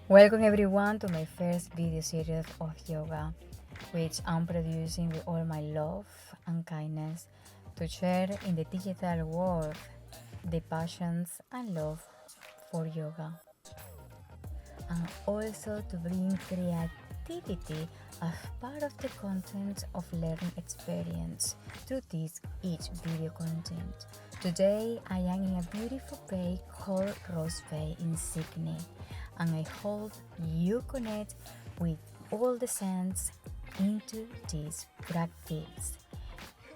Welcome everyone to my first video series of yoga, which I'm producing with all my love and kindness to share in the digital world the passions and love for yoga, and also to bring creativity as part of the content of learning experience through each video content. Today I am in a beautiful bay called Rose Bay in Sydney, and I hope you connect with all the sense into this practice.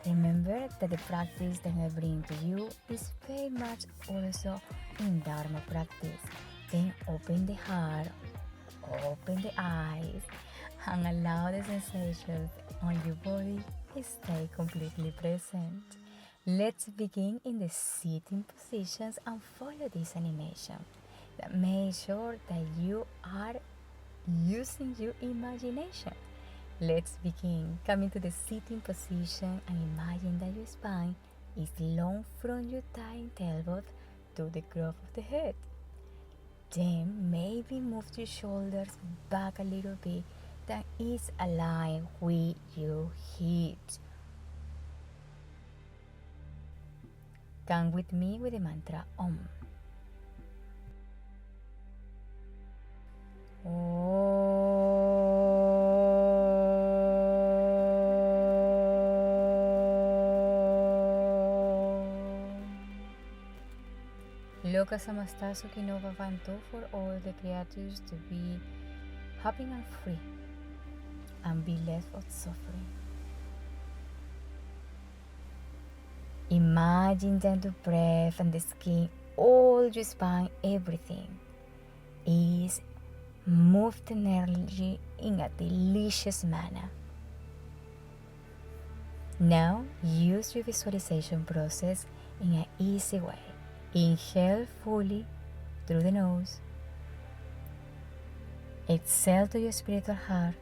Remember that the practice that I bring to you is very much also in Dharma practice. Then open the heart, open the eyes, and allow the sensations on your body stay completely present. Let's begin in the sitting positions and follow this animation. Make sure that you are using your imagination. Let's begin. Coming to the sitting position and imagine that your spine is long from your thigh and elbows to the groove of the head. Then maybe move your shoulders back a little bit that is aligned with your hips. Come with me with the mantra Om. Loka Samasta Sukhinova Vantu, for all the creatures to be happy and free and be less of suffering. Imagine that the breath and the skin, all your spine, everything is moved energy in a delicious manner. Now use your visualization process in an easy way. Inhale fully through the nose. Exhale to your spiritual heart.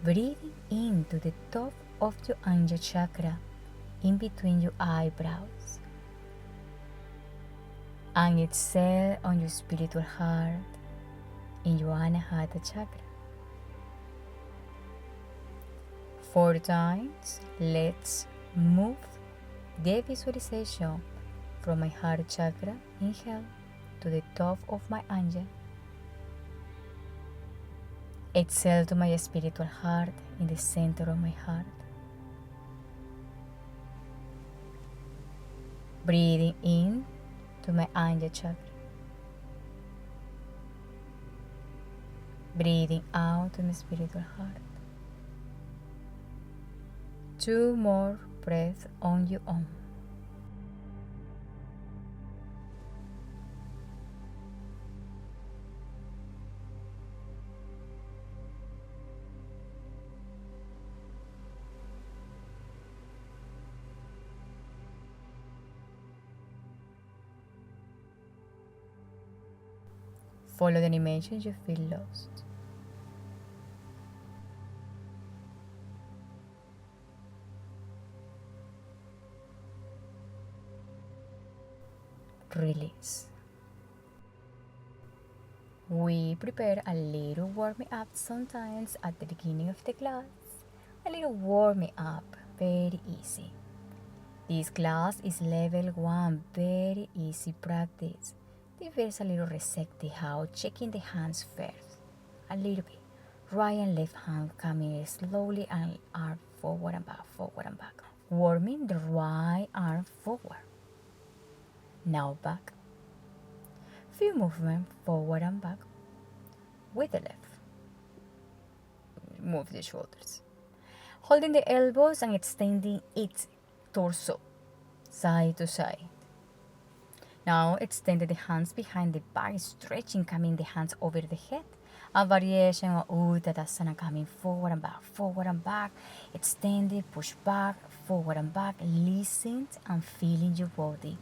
Breathing into the top of your Anja chakra in between your eyebrows. And exhale on your spiritual heart in your Anahata chakra. 4 times. Let's move the visualization from my heart chakra, inhale, to the top of my Anja. Exhale to my spiritual heart in the center of my heart. Breathing in to my Anja chakra. Breathing out to my spiritual heart. 2 more breaths on your own. Follow the animation you feel lost. Release. We prepare a little warming up sometimes at the beginning of the class. A little warming up, very easy. This class is level 1, very easy practice. There's a little receptive how checking the hands first. A little bit. Right and left hand coming slowly and arm forward and back, forward and back. Warming the right arm forward. Now back. Few movements forward and back with the left. Move the shoulders. Holding the elbows and extending its torso side to side. Now extend the hands behind the back, stretching, coming the hands over the head. A variation of Uttanasana, coming forward and back, extend it, push back, forward and back, listen and feeling your body.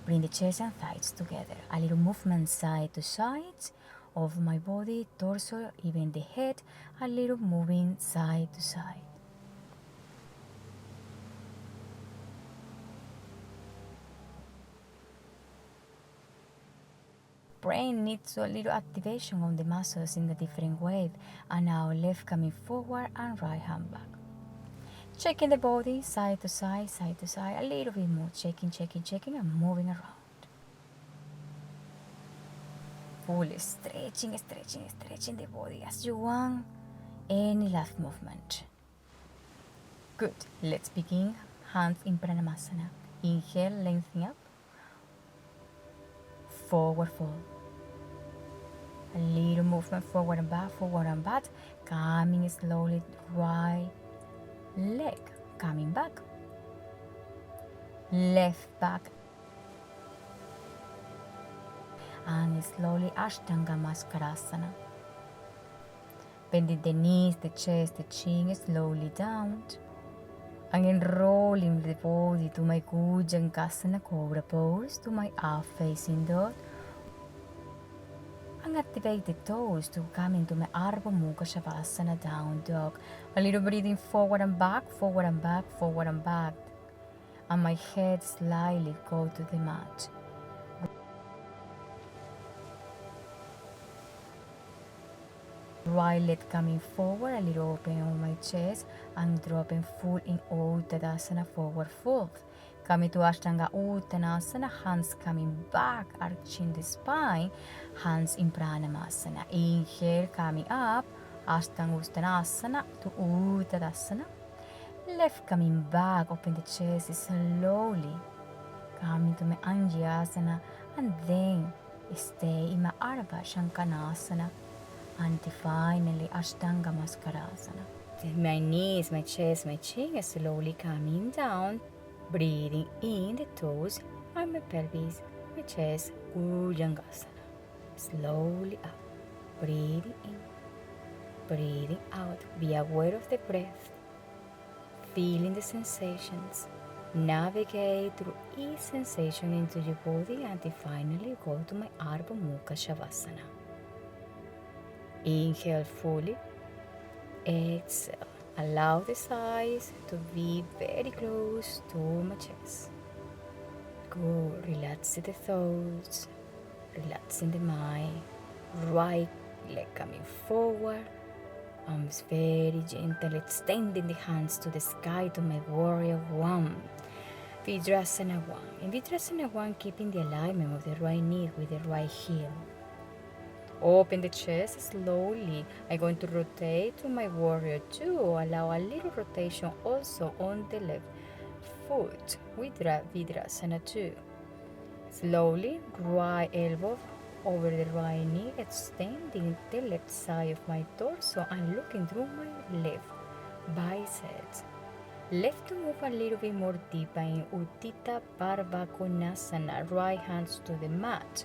Bring the chest and thighs together. A little movement side to side of my body, torso, even the head, a little moving side to side. brain needs a little activation on the muscles in a different way. And now left coming forward and right hand back. Checking the body side to side, a little bit more. Checking, and moving around. Fully stretching the body as you want. Any last movement. Good. Let's begin. Hands in Pranamasana. Inhale, lengthen up. Forward fold. A little movement forward and back. Coming slowly, right leg coming back. Left back. And slowly Ashtanga Maskarasana. Bending the knees, the chest, the chin slowly down. And enrolling the body to my Bhujangasana Cobra pose, to my up facing dog. And activate the toes to come into my Ardha Mukha Shavasana down dog. A little breathing forward and back. And my head slightly go to the mat. Right leg coming forward, a little open on my chest, and dropping full in Uttanasana, forward fold. Coming to Ashtanga Uttanasana, hands coming back, arching the spine, hands in Pranamasana. Inhale, coming up, Ashtanga Uttanasana to Uttanasana. Left coming back, open the chest slowly. Coming to my Anjasana, and then stay in my Ardha Shankanasana. And finally, Ashtanga Maskarasana. My knees, my chest, my chin slowly coming down. Breathing in the toes and my pelvis, my chest, Bhujangasana. Slowly up. Breathing in, breathing out. Be aware of the breath. Feeling the sensations. Navigate through each sensation into your body until finally go to my Ardha Mukha Shavasana. Inhale fully, exhale. Allow the sides to be very close to my chest. Go, relaxing the thoughts, relaxing the mind. Right leg coming forward. Arms very gentle, extending the hands to the sky to my warrior one. Vidrasana 1. In Vidrasana 1, keeping the alignment of the right knee with the right heel. Open the chest slowly. I'm going to rotate to my warrior 2. Allow a little rotation also on the left foot with Vidrasana 2. Slowly, right elbow over the right knee, extending the left side of my torso and looking through my left biceps. Left to move a little bit more deeper in Utthita Parbha Konasana, right hands to the mat.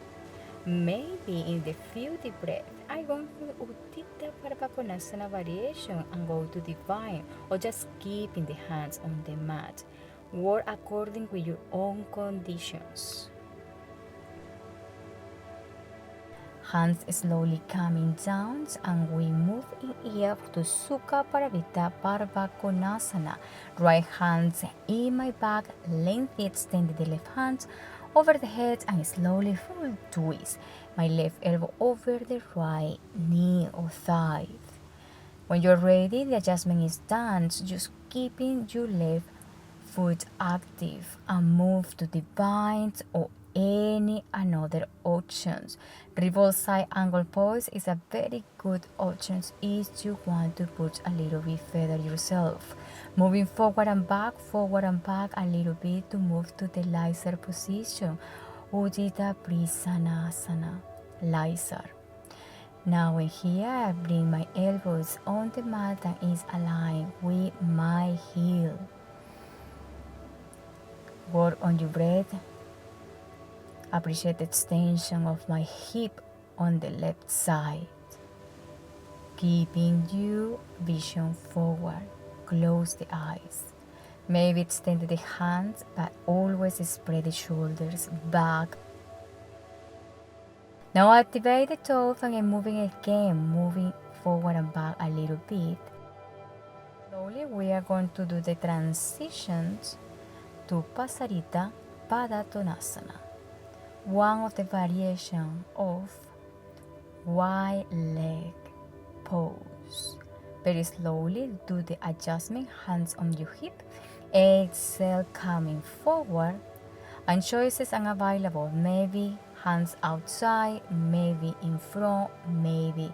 Maybe in the few deep breath, I go to Utthita Parbha Konasana variation and go to divine, or just keeping the hands on the mat. Work according with your own conditions. Hands slowly coming down, and we move in here to Sukha Paravita Parbha Konasana. Right hands in my back, lengthy extended the left hands over the head and slowly full twist. My left elbow over the right knee or thigh. When you're ready, the adjustment is done. Just keeping your left foot active and move to the bind or any another options. Revolve side angle pose is a very good option if you want to push a little bit further yourself. Moving forward and back a little bit to move to the Lysar position. Ujjita Prisanasana, Lysar. Now in here, I bring my elbows on the mat and is aligned with my heel. Work on your breath. Appreciate the extension of my hip on the left side. Keeping your vision forward. Close the eyes. Maybe extend the hands, but always spread the shoulders back. Now activate the toes and I'm moving forward and back a little bit. Slowly we are going to do the transitions to Pasarita Padottanasana. one of the variation of wide leg pose. Very slowly do the adjustment, hands on your hip, exhale coming forward, and choices are available, maybe hands outside, maybe in front, maybe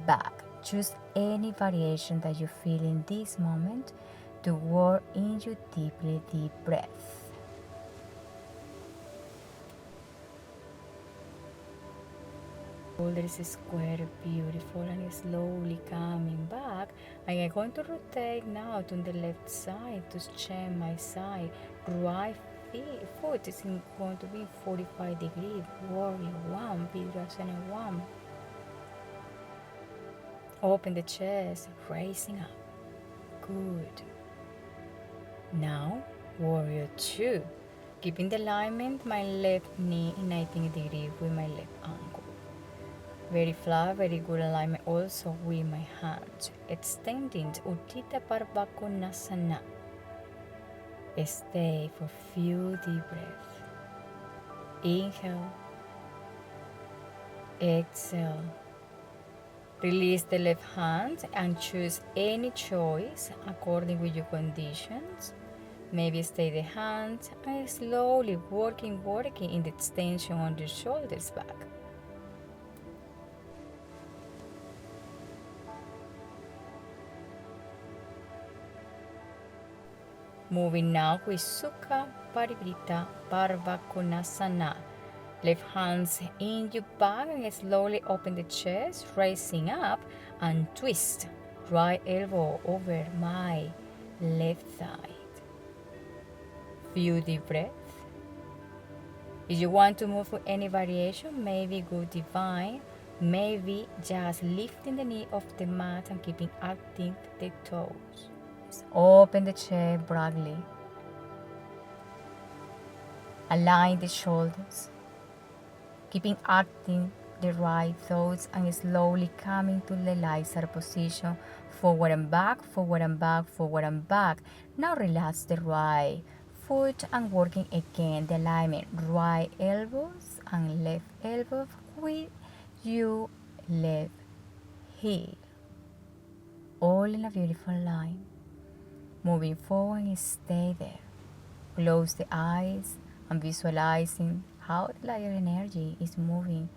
back. Choose any variation that you feel in this moment to work in your deeply deep breath. Shoulders square, beautiful, and slowly coming back. And I'm going to rotate now to the left side to change my side. Right foot is going to be 45 degrees. Warrior 1, Vidrasana 1. Open the chest, raising up. Good. Now, Warrior 2. Keeping the alignment, my left knee in 90 degrees with my left ankle. Very flat, very good alignment also with my hands. Extending Uttita Parbha Konasana. Stay for few deep breaths. Inhale. Exhale. Release the left hand and choose any choice according with your conditions. Maybe stay the hands and slowly working in the extension on the shoulders back. Moving now with Sukha Parivrita Parbha Konasana. Left hands in your back and slowly open the chest, raising up and twist. Right elbow over my left side. Few deep breaths. If you want to move with any variation, maybe go divine, maybe just lifting the knee off the mat and keeping active the toes. Open the chest broadly. Align the shoulders. Keeping active the right toes and slowly coming to the Lysar position. Forward and back, forward and back, forward and back. Now relax the right foot and working again the alignment. Right elbows and left elbows with your left heel. All in a beautiful line. Moving forward and stay there. Close the eyes and visualizing how the light energy is moving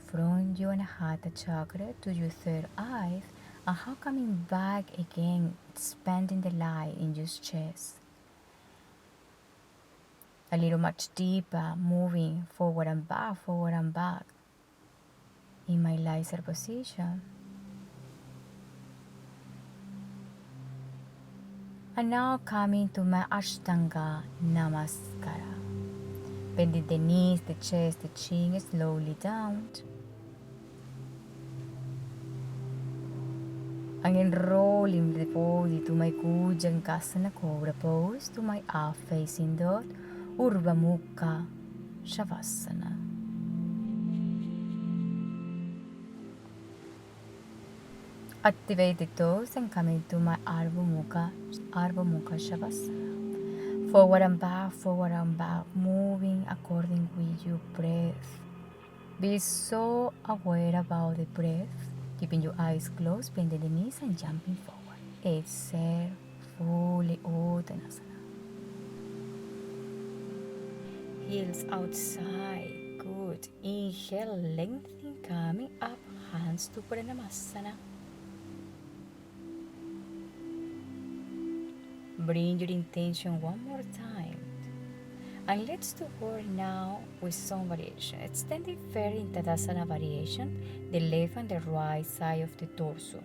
from your Anahata chakra to your third eye and how coming back again, expanding the light in your chest. A little much deeper, moving forward and back in my Lysar position. And now coming to my Ashtanga Namaskara. Bending the knees, the chest, the chin slowly down. And enrolling the body to my Bhujangasana Cobra pose, to my up facing dog, Urdhva Mukha Shavasana. Activate the toes and come into my Ardha Mukha Shavasana. Forward and back, moving according with your breath. Be so aware about the breath, keeping your eyes closed, bending the knees and jumping forward. Exhale, fully Uttanasana. Heels outside, good. Inhale, lengthening, coming up, hands to Pranamassana. Bring your intention one more time. And let's do work now with some variation. Extending fair in Tadasana variation, the left and the right side of the torso.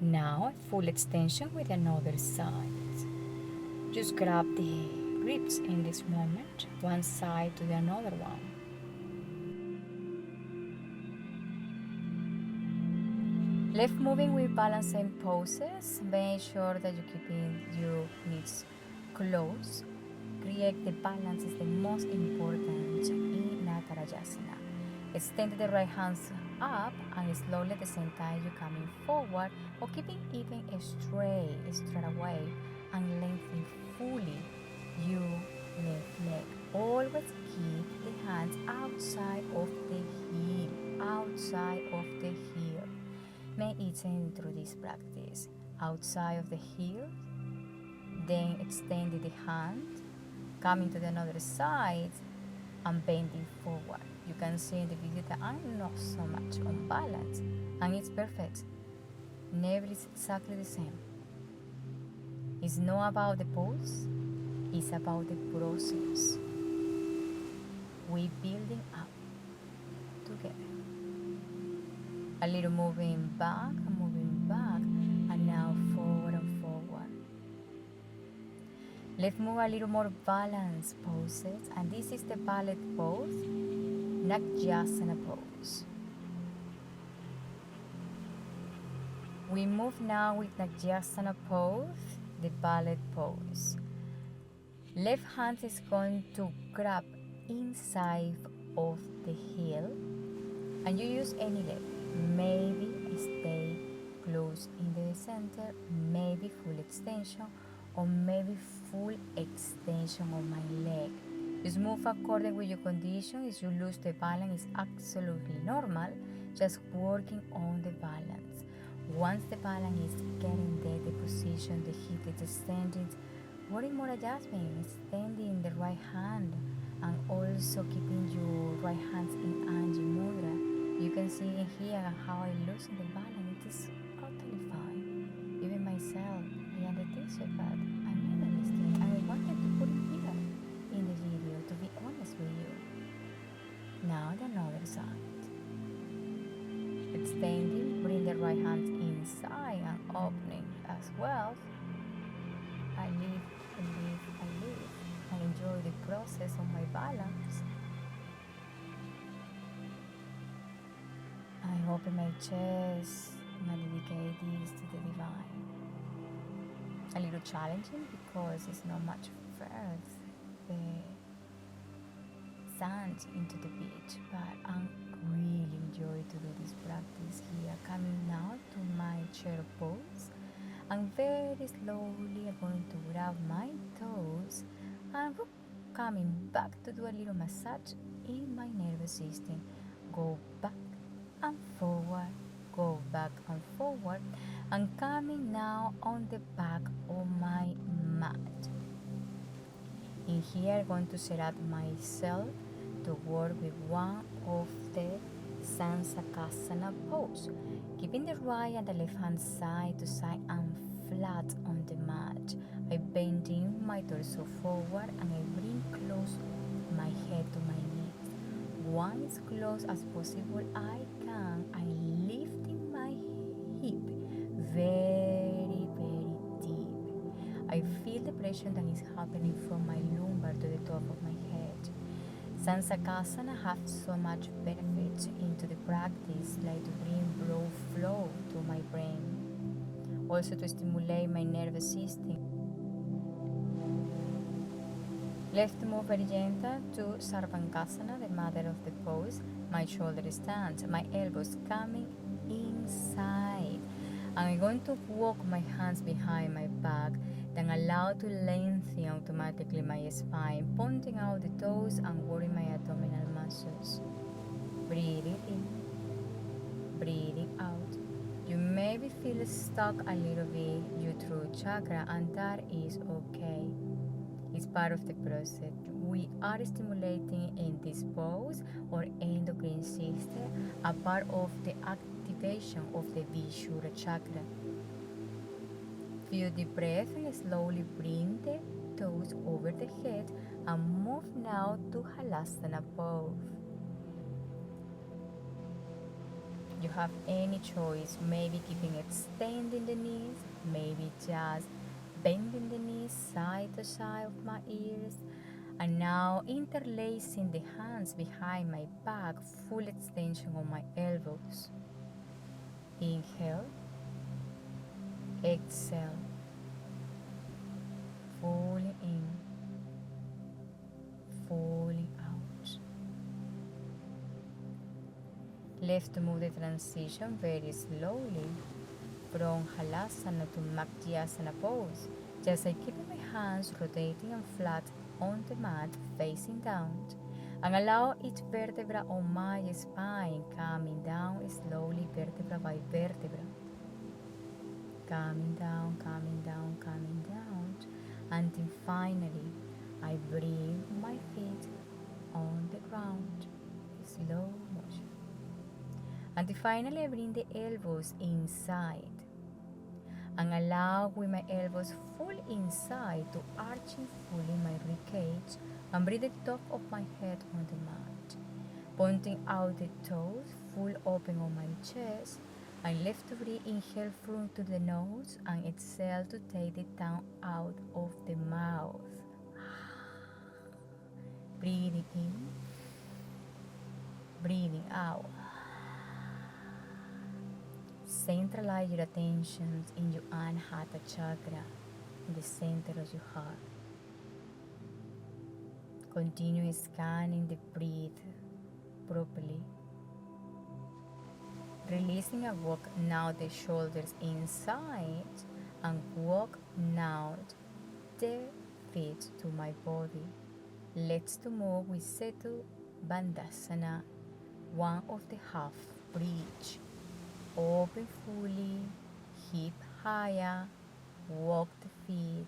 Now, full extension with another side. Just grab the grips in this moment, one side to the another one. Left moving with balancing poses. Make sure that you're keeping your knees close. Create the balance is the most important in Natarajasana. Extend the right hands up and slowly at the same time you're coming forward or keeping even straight away and lengthening fully your left leg. Always keep the hands outside of the heel, outside of the heel. May eating through this practice. Outside of the heel, then extending the hand, coming to the other side, and bending forward. You can see in the video that I'm not so much on balance, and it's perfect. Never is exactly the same. It's not about the pose, it's about the process. We're building up together. A little moving back, and now forward and forward. Let's move a little more balanced poses, and this is the ballet pose, Natyasana pose. We move now with Natyasana pose, the ballet pose. Left hand is going to grab inside of the heel, and you use any leg. Maybe stay close in the center, maybe full extension, or maybe full extension of my leg. Just move according with your condition. If you lose the balance, it's absolutely normal. Just working on the balance. Once the balance is getting there, the position, the hip is extending, working more adjustment, extending the right hand, and also keeping your right hands in Anji Mudra. You can see in here how I loosen the balance. It is totally fine. Even myself, I am the teacher, but I made a mistake, and I wanted to put it here in the video, to be honest with you. Now the other side. Extending, bring the right hand inside and opening as well. I live, and enjoy the process of my balance. I open my chest and I dedicate this to the divine. A little challenging because it's not much further the sand into the beach, but I'm really enjoy to do this practice here. Coming now to my chair pose, and very slowly I'm going to grab my toes and coming back to do a little massage in my nervous system. Go back and forward, go back and forward, and coming now on the back of my mat. In here I'm going to set up myself to work with one of the Sansakasana pose, keeping the right and the left hand side to side and flat on the mat. I bend in my torso forward and I bring close my head to my knees. Once close as possible I can, I lifting my hip very, very deep. I feel the pressure that is happening from my lumbar to the top of my head. Sansakasana have so much benefits into the practice, like to bring blood flow to my brain, also to stimulate my nervous system. Left move very gentle to Sarvankasana, the mother of the pose. My shoulder stands, my elbows coming inside. And I'm going to walk my hands behind my back, then allow to lengthen automatically my spine, pointing out the toes and working my abdominal muscles. Breathing in, breathing out. You maybe feel stuck a little bit, your throat chakra, and that is okay. It's part of the process. We are stimulating in this pose our endocrine system, a part of the activation of the Vishura chakra. Feel the breath and slowly bring the toes over the head and move now to Halasana pose. You have any choice, maybe keeping extending the knees, maybe just bending the knees side to side of my ears, and now interlacing the hands behind my back, full extension of my elbows. Inhale, exhale, fully in, fully out. Left to move the transition very slowly from Halasana to Madhyasana pose. Just like keeping my hands rotating and flat on the mat facing down, and allow each vertebra on my spine coming down slowly vertebra by vertebra. Coming down, coming down, coming down, until finally I bring my feet on the ground, slow motion. Until finally I bring the elbows inside and allow with my elbows full inside to arching fully my ribcage and bring the top of my head on the mat, pointing out the toes, full open on my chest, and left to breathe, inhale through to the nose and exhale to take the tongue out of the mouth. Breathing in, breathing out. Centralize your attention in your Anahata chakra, in the center of your heart. Continue scanning the breath properly. Releasing and walk now the shoulders inside and walk now the feet to my body. Let's to move with Setu Bandhasana, one of the half bridge. Open fully, hip higher, walk the feet,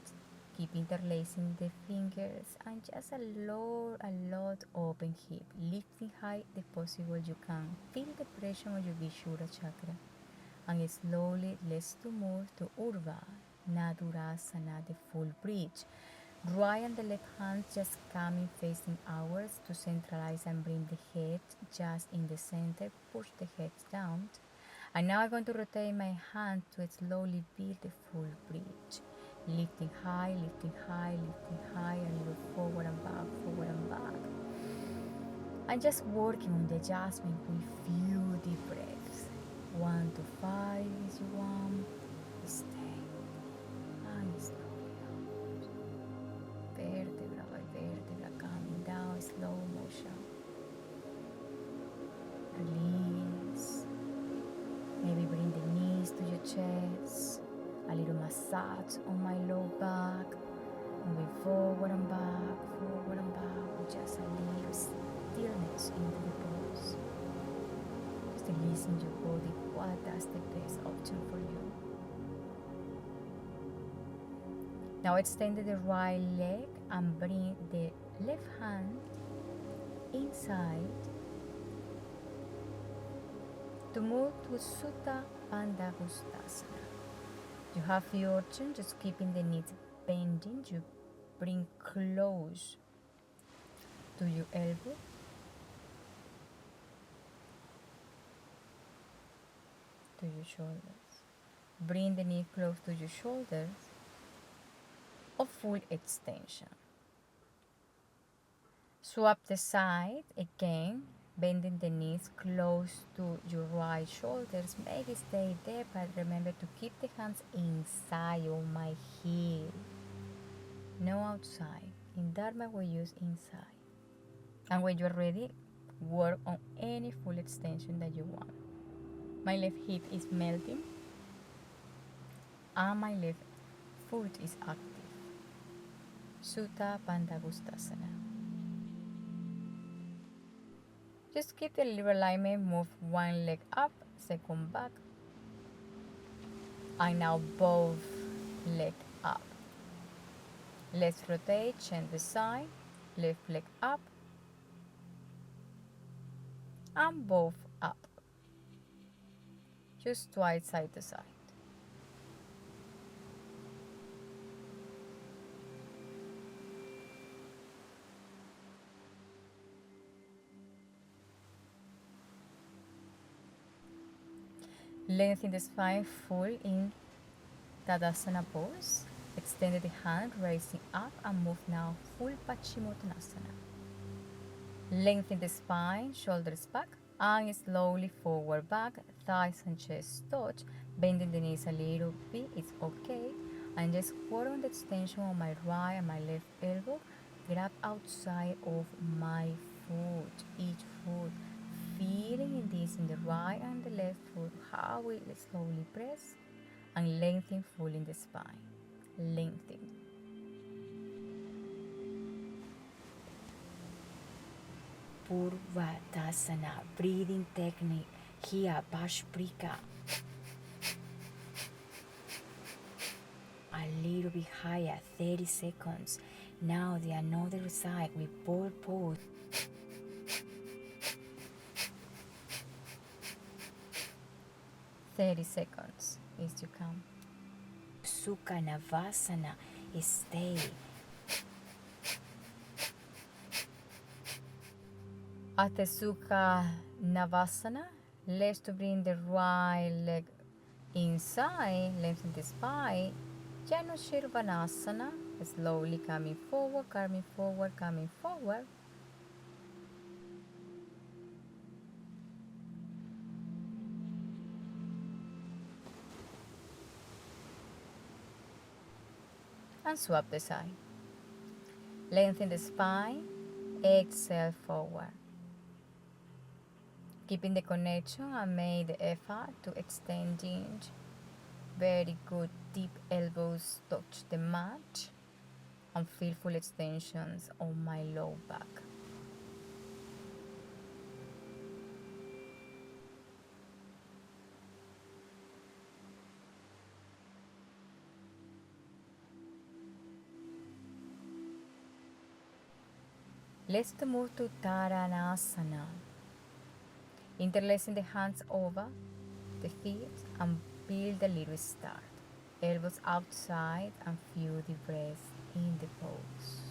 keep interlacing the fingers and just a lot open hip, lifting high the possible you can. Feel the pressure on your Vishura chakra and slowly let's to move to Urdhva Nadurasana, the full bridge. Right and the left hand just coming facing outwards to centralize and bring the head just in the center, push the head down. And now I'm going to rotate my hand to slowly build the full bridge. Lifting high, lifting high, lifting high, and little forward and back, forward and back. And just working on the adjustment with few deep breaths. 1 to 5 is 1. Stay. And slowly out. Vertebra by vertebra coming down, slow motion. Release. Maybe bring the knees to your chest, a little massage on my low back, moving forward and back, with just a little stillness into the pose. Just releasing your body, what is the best option for you. Now extend the right leg and bring the left hand inside to move to Sutta Bandhasana. You have the option just keeping the knees bending. You bring close to your elbow. To your shoulders. Bring the knee close to your shoulders or full extension. Swap the side again. Bending the knees close to your right shoulders. Maybe stay there, but remember to keep the hands inside of my heel. No outside. In Dharma we use inside. And when you're ready, work on any full extension that you want. My left hip is melting. And my left foot is active. Sutta Bandhasana. Just keep the little alignment, move one leg up, second back. And now both legs up. Let's rotate, change the side, left leg up. And both up. Just twice side to side. Lengthen the spine full in Tadasana pose. Extend the hand, raising up and move now full Paschimottanasana. Lengthen the spine, shoulders back and slowly forward back, thighs and chest touch. Bending the knees a little bit, it's okay. And just work on the extension of my right and my left elbow. Grab outside of my foot, each foot. Feeling in this in the right and the left foot, how we slowly press and lengthen full in the spine. Lengthen. Purvatasana, breathing technique. Here, Bashprika. A little bit higher, 30 seconds. Now the another side with both pose. "30 seconds" is to come. Sukha Navasana, stay. After Sukha Navasana, let's to bring the right leg inside, lengthen the spine. Janu Shirvanasana, slowly coming forward, coming forward, coming forward. And swap the side. Lengthen the spine, exhale forward. Keeping the connection and make the effort to extending. Very good, deep elbows touch the mat and feel full extensions on my low back. Let's move to Taranasana. Interlacing the hands over the feet and build a little start. Elbows outside and feel the breath in the pose.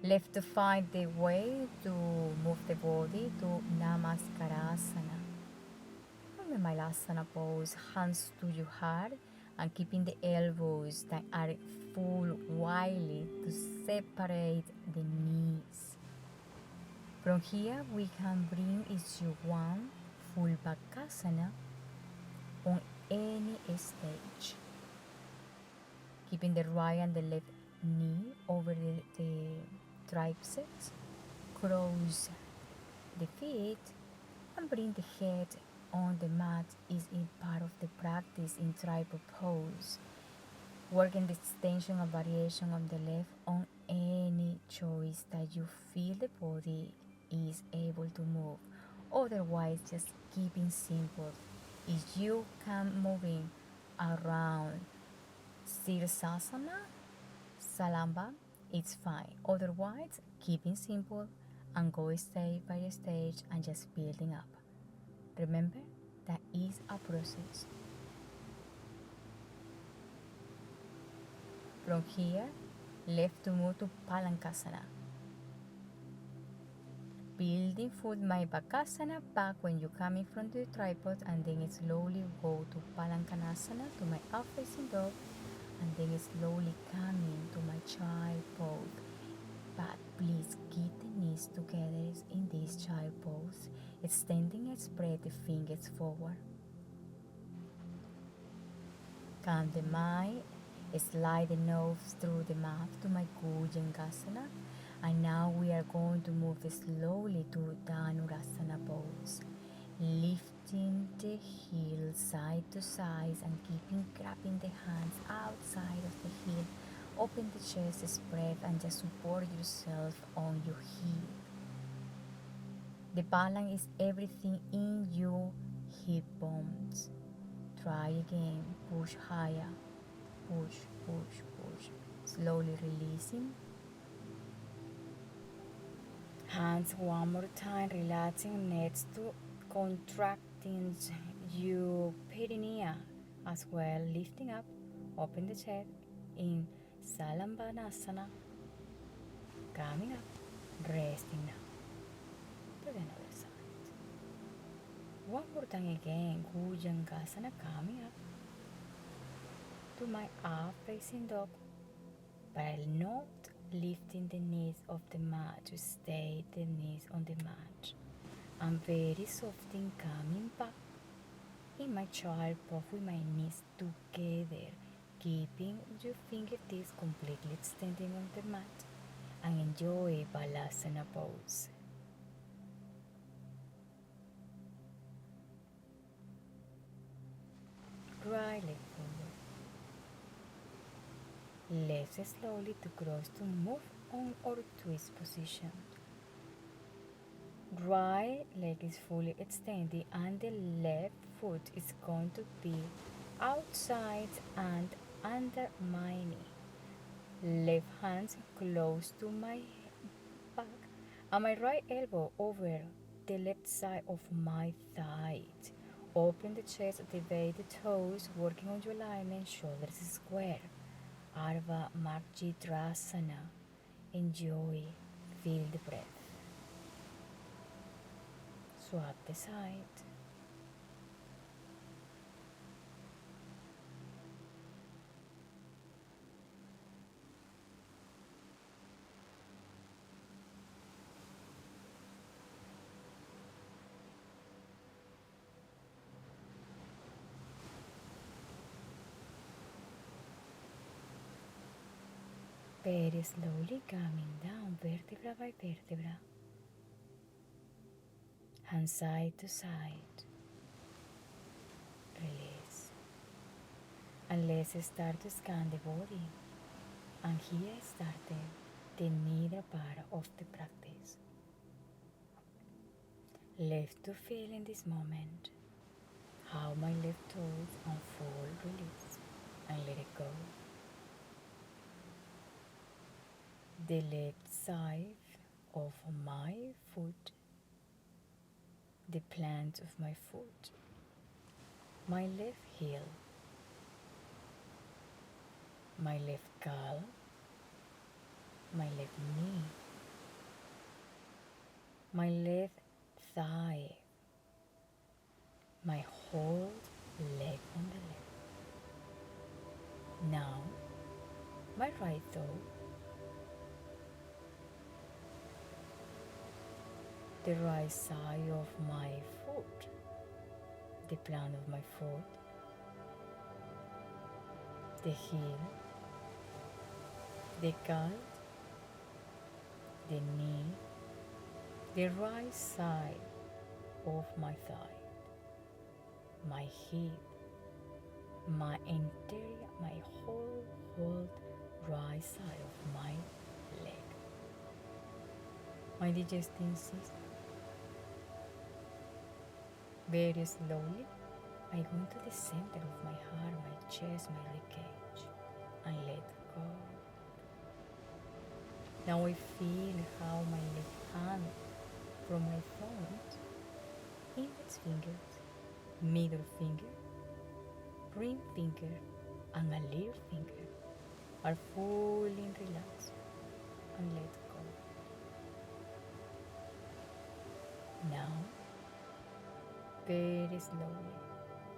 Left to find the way to move the body to Namaskarasana. From the Malasana pose, hands to your heart and keeping the elbows that are full widely to separate the knees. From here, we can bring each one full Bakasana on any stage. Keeping the right and the left knee over the triceps, cross the feet, and bring the head on the mat is in part of the practice in tripod pose. Working the extension and variation of the left on any choice that you feel the body is able to move. Otherwise, just keeping simple. If you can moving around Sirsasana, Salamba, it's fine. Otherwise, keeping simple and go stage by stage and just building up. Remember, that is a process. From here, left to move to Palankasana. Building foot my Bakasana back when you're coming from the tripod, and then slowly go to Palankanasana to my up facing dog, and then slowly coming to my child pose. But please keep the knees together in this child pose, extending and spread the fingers forward. Calm the mind, slide the nose through the mouth to my Bhujangasana, and now we are going to move slowly to Dhanurasana pose, lifting the heels side to side and keeping grabbing the hands outside of the heel. Open the chest, spread, and just support yourself on your heel. The balance is everything in your hip bones. Try again, push higher, push, push, push. Slowly releasing. Hands one more time, relaxing next to contracting your perineum as well, lifting up, open the chest in Salambanasana, coming up, resting now. To the other side. One more time again, Bhujangasana, coming up to my up facing dog, but not lifting the knees of the mat to stay the knees on the mat. I'm very soft in coming back in my child pose with my knees together, keeping your fingertips completely extending on the mat, and enjoy Balasana pose. Right leg forward. Release slowly to cross to move on or twist position. Right leg is fully extended and the left foot is going to be outside and under my knee. Left hand close to my back and my right elbow over the left side of my thigh. Open the chest, activate the toes, working on your alignment, shoulders square. Ardha Marjidrasana. Enjoy, feel the breath. Swap the side. Very slowly coming down vertebra by vertebra. Hand side to side. Release. And let's start to scan the body. And here started the middle part of the practice. Left to feel in this moment how my left toes unfold, release, and let it go. The left side of my foot, the plant of my foot, my left heel, my left calf, my left knee, my left thigh, my whole leg on the left. Now, my right toe, the right side of my foot, the plant of my foot, the heel, the calf, the knee, the right side of my thigh, my hip, my interior, my whole right side of my leg, my digestive system. Very slowly, I go into the center of my heart, my chest, my ribcage, and let go. Now I feel how my left hand from my thumb, index fingers, middle finger, ring finger, and a little finger are fully relaxed and let go. Now, very slowly,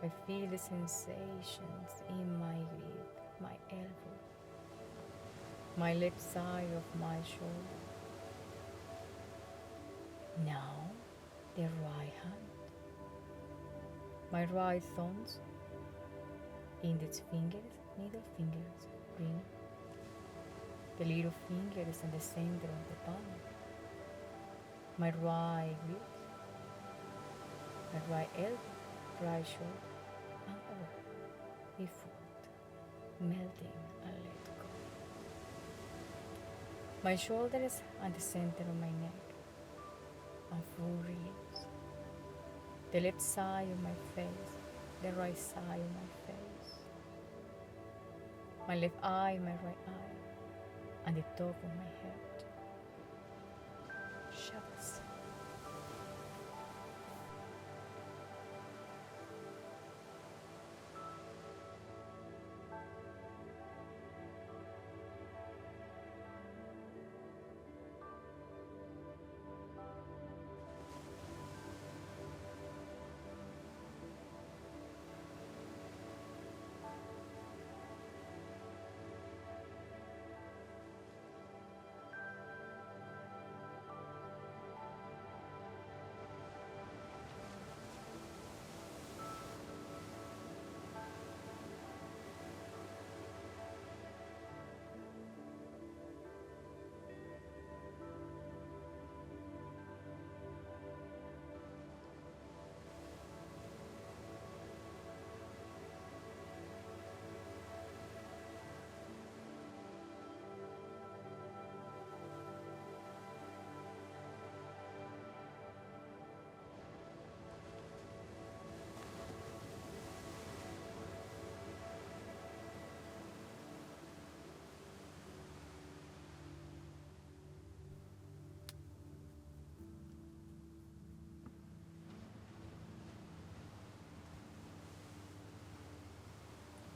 I feel the sensations in my grip, my elbow, my left side of my shoulder. Now, the right hand, my right thumbs, index fingers, middle fingers, ring, the little fingers in the center of the palm, my right grip, my right elbow, right shoulder, and all before melting and let go. My shoulders at the center of my neck and full release. The left side of my face, the right side of my face, my left eye, my right eye, and the top of my head. Shabbos.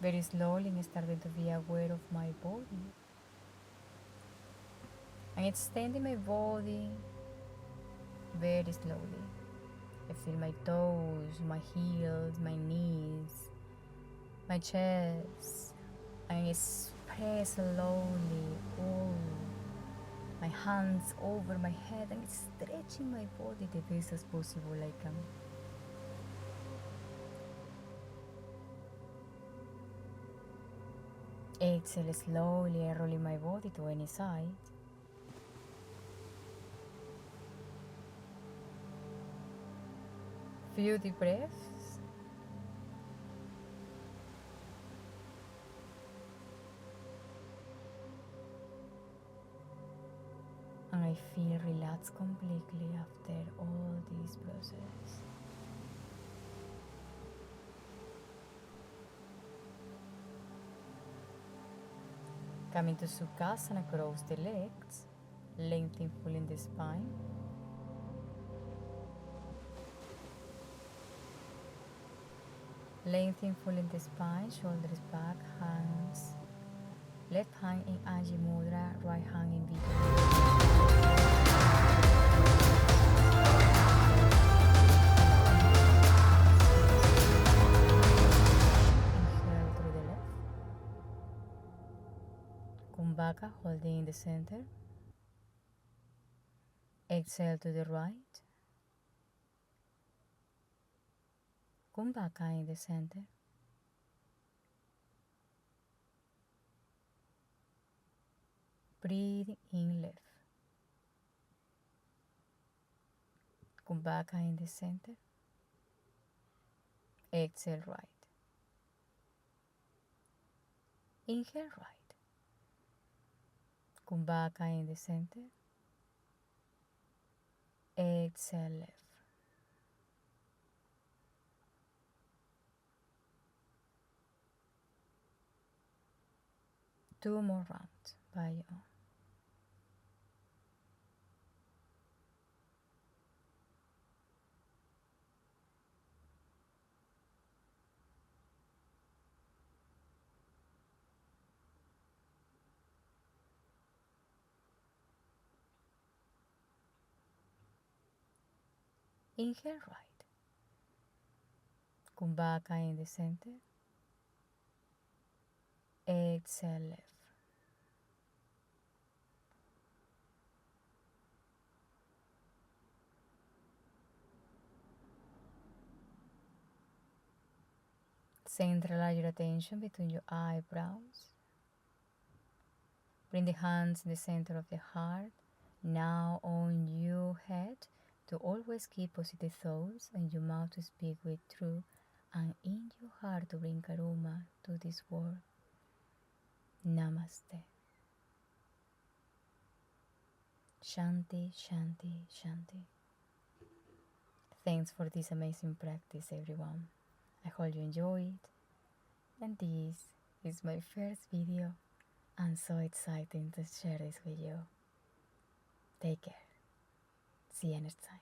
Very slowly I'm starting to be aware of my body. I'm extending my body very slowly. I feel my toes, my heels, my knees, my chest. I press slowly all my hands over my head and stretching my body the best as possible I can. Exhale slowly, rolling my body to any side. Few deep breaths. And I feel relaxed completely after all this process. Coming to Sukhasana, cross the legs, lengthen fully in the spine. Lengthen fully in the spine, shoulders back, hands. Left hand in Anji Mudra, right hand in Vidya. Inhale through the left. Kumbhaka, holding in the center. Exhale to the right. Kumbhaka in the center. Breathe in left. Kumbhaka in the center. Exhale right. Inhale right. Kumbhaka in the center. Exhale left. Two more rounds by your own. Inhale right. Kumbhaka in the center. Exhale left. Centralize your attention between your eyebrows. Bring the hands in the center of the heart. Now on your head to always keep positive thoughts and your mouth to speak with truth, and in your heart to bring karma to this world. Namaste. Shanti, Shanti, Shanti. Thanks for this amazing practice, everyone. I hope you enjoy it. And this is my first video. I'm so excited to share this with you. Take care. See you next time.